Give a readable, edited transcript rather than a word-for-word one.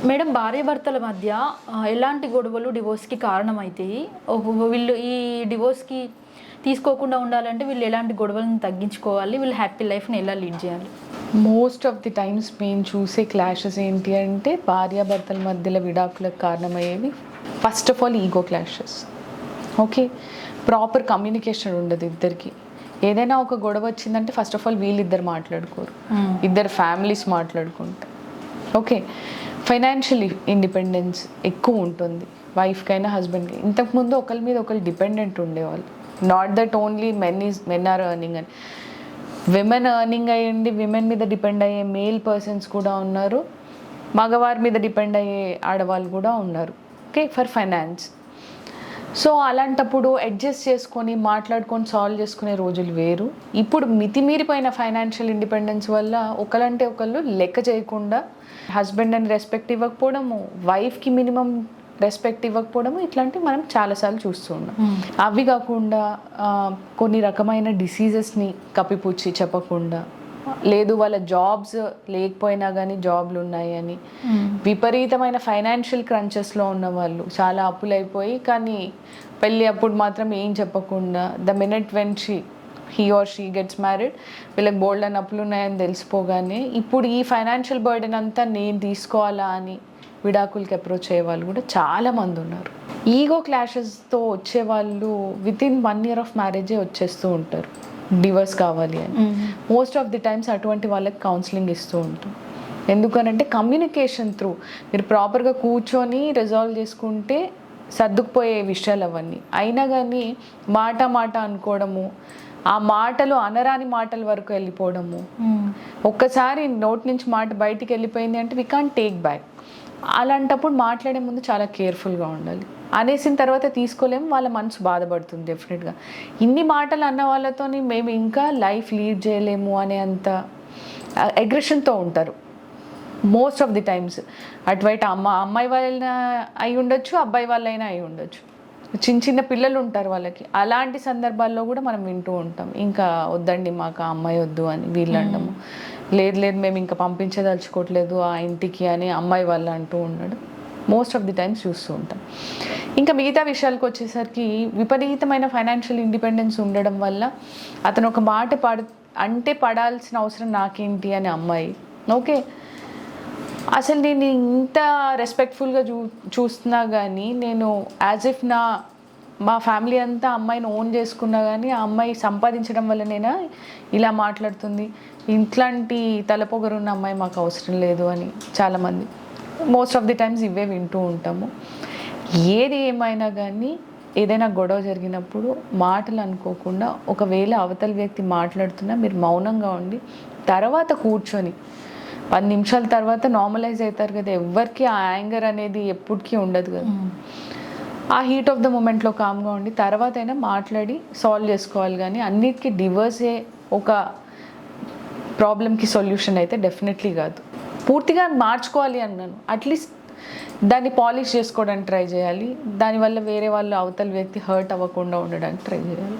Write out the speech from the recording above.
Madam, భార్యాభర్తల మధ్య ఎలాంటి గొడవలు డివోర్స్కి కారణమవుతాయి? వీళ్ళు ఈ డివోర్స్కి తీసుకోకుండా ఉండాలంటే వీళ్ళు ఎలాంటి గొడవలను తగ్గించుకోవాలి? వీళ్ళు హ్యాపీ లైఫ్ని ఎలా లీడ్ చేయాలి? మోస్ట్ ఆఫ్ ది టైమ్స్ మేము చూసే క్లాషెస్ ఏంటి అంటే భార్యాభర్తల మధ్యలో విడాకులకు కారణమయ్యేవి first of all ego clashes. Okay, proper communication ఉండదు ఇద్దరికి. ఏదైనా ఒక గొడవ వచ్చిందంటే ఫస్ట్ ఆఫ్ ఆల్ వీళ్ళిద్దరు మాట్లాడుకోరు, ఇద్దరు ఫ్యామిలీస్ మాట్లాడుకుంటారు. ఓకే, ఫైనాన్షియల్ ఇండిపెండెన్స్ ఎక్కువ ఉంటుంది వైఫ్కైనా హస్బెండ్కి. ఇంతకుముందు ఒకరి మీద ఒకరు డిపెండెంట్ ఉండేవాళ్ళు. Not that only men are earning అని, విమెన్ ఎర్నింగ్ అయ్యండి, విమెన్ మీద డిపెండ్ అయ్యే మేల్ పర్సన్స్ కూడా ఉన్నారు, మగవారి మీద డిపెండ్ అయ్యే ఆడవాళ్ళు కూడా ఉన్నారు. Okay, for finance. సో అలాంటప్పుడు అడ్జస్ట్ చేసుకొని మాట్లాడుకొని సాల్వ్ చేసుకునే రోజులు వేరు. ఇప్పుడు మితిమీరిపోయిన ఫైనాన్షియల్ ఇండిపెండెన్స్ వల్ల ఒకరంటే ఒకళ్ళు లెక్క చేయకుండా హస్బెండ్ అని రెస్పెక్ట్ ఇవ్వకపోవడము, వైఫ్కి మినిమం రెస్పెక్ట్ ఇవ్వకపోవడము, ఇట్లాంటివి మనం చాలాసార్లు చూస్తూ ఉన్నాం. అవి కాకుండా కొన్ని రకమైన డిసీజెస్ని కప్పిపుచ్చి చెప్పకుండా, లేదు వాళ్ళ జాబ్స్ లేకపోయినా కానీ జాబ్లు ఉన్నాయని, విపరీతమైన ఫైనాన్షియల్ క్రంచెస్లో ఉన్న వాళ్ళు చాలా అప్పులైపోయి కానీ పెళ్ళి అప్పుడు మాత్రం ఏం చెప్పకుండా the minute when he or she gets married వీళ్ళకి బోల్డ్ అని అప్పులు ఉన్నాయని తెలిసిపోగానే ఇప్పుడు ఈ ఫైనాన్షియల్ బర్డెన్ అంతా నేను తీసుకోవాలా అని విడాకులకి అప్రోచ్ అయ్యే వాళ్ళు కూడా చాలామంది ఉన్నారు. ఈగో క్లాషెస్తో వచ్చేవాళ్ళు వితిన్ 1 year ఆఫ్ మ్యారేజే వచ్చేస్తూ ఉంటారు డివోర్స్ కావాలి అని. మోస్ట్ ఆఫ్ ది టైమ్స్ అటువంటి వాళ్ళకి కౌన్సిలింగ్ ఇస్తూ ఉంటాం. ఎందుకనంటే కమ్యూనికేషన్ త్రూ మీరు ప్రాపర్గా కూర్చొని రిజాల్వ్ చేసుకుంటే సర్దుకుపోయే విషయాలు అవన్నీ. అయినా కానీ మాట అనుకోవడము, ఆ మాటలు అనరాని మాటల వరకు వెళ్ళిపోవడము, ఒక్కసారి నోటి నుంచి మాట బయటికి వెళ్ళిపోయింది అంటే వి కాంట్ టేక్ బ్యాక్. అలాంటప్పుడు మాట్లాడే ముందు చాలా కేర్ఫుల్గా ఉండాలి. అనేసిన తర్వాత తీసుకోలేము, వాళ్ళ మనసు బాధపడుతుంది డెఫినెట్గా. ఇన్ని మాటలు అన్న వాళ్ళతోని మేము ఇంకా లైఫ్ లీడ్ చేయలేము అనే అంత అగ్రెషన్తో ఉంటారు మోస్ట్ ఆఫ్ ది టైమ్స్. అటువైపు అమ్మాయి వాళ్ళైనా అయి ఉండొచ్చు, అబ్బాయి వాళ్ళైనా అయి ఉండొచ్చు. చిన్న పిల్లలు ఉంటారు వాళ్ళకి. అలాంటి సందర్భాల్లో కూడా మనం వింటూ ఉంటాం, ఇంకా వద్దండి మాకు ఆ అమ్మాయి వద్దు అని వీళ్ళు అంటాము, లేదు మేము ఇంకా పంపించదలుచుకోవట్లేదు ఆ ఇంటికి అని అమ్మాయి వాళ్ళు అంటూ ఉండడం మోస్ట్ ఆఫ్ ది టైమ్స్ చూస్తూ ఉంటాం. ఇంకా మిగతా విషయాలకు వచ్చేసరికి విపరీతమైన ఫైనాన్షియల్ ఇండిపెండెన్స్ ఉండడం వల్ల అతను ఒక మాట పడాల్సిన అవసరం నాకేంటి అని అమ్మాయి. ఓకే, అసలు నేను ఇంత రెస్పెక్ట్ఫుల్గా చూస్తున్నా కానీ నేను యాజ్ ఇఫ్ మా ఫ్యామిలీ అంతా అమ్మాయిని ఓన్ చేసుకున్నా కానీ ఆ అమ్మాయి సంపాదించడం వల్ల నేను ఇలా మాట్లాడుతుంది, ఇట్లాంటి తలపొగరున్న అమ్మాయి మాకు అవసరం లేదు అని చాలామంది మోస్ట్ ఆఫ్ ది టైమ్స్ ఇవే వింటూ ఉంటాము. ఏది ఏమైనా కానీ ఏదైనా గొడవ జరిగినప్పుడు మాటలు అనుకోకుండా, ఒకవేళ అవతల వ్యక్తి మాట్లాడుతున్నా మీరు మౌనంగా ఉండి తర్వాత కూర్చొని 10 నిమిషాల తర్వాత నార్మలైజ్ అవుతారు కదా. ఎవరికి ఆ యాంగర్ అనేది ఎప్పటికీ ఉండదు కదా. ఆ హీట్ ఆఫ్ ద మూమెంట్లో కామ్గా ఉండి తర్వాత అయినా మాట్లాడి సాల్వ్ చేసుకోవాలి. కానీ అన్నిటికీ డివోర్సే ఒక ప్రాబ్లమ్కి సొల్యూషన్ అయితే డెఫినెట్లీ కాదు. పూర్తిగా మార్చుకోవాలి అన్నాను, అట్లీస్ట్ దాన్ని పాలిష్ చేసుకోవడానికి ట్రై చేయాలి. దానివల్ల వేరే వాళ్ళు అవతల వ్యక్తి హర్ట్ అవ్వకుండా ఉండడానికి ట్రై చేయాలి.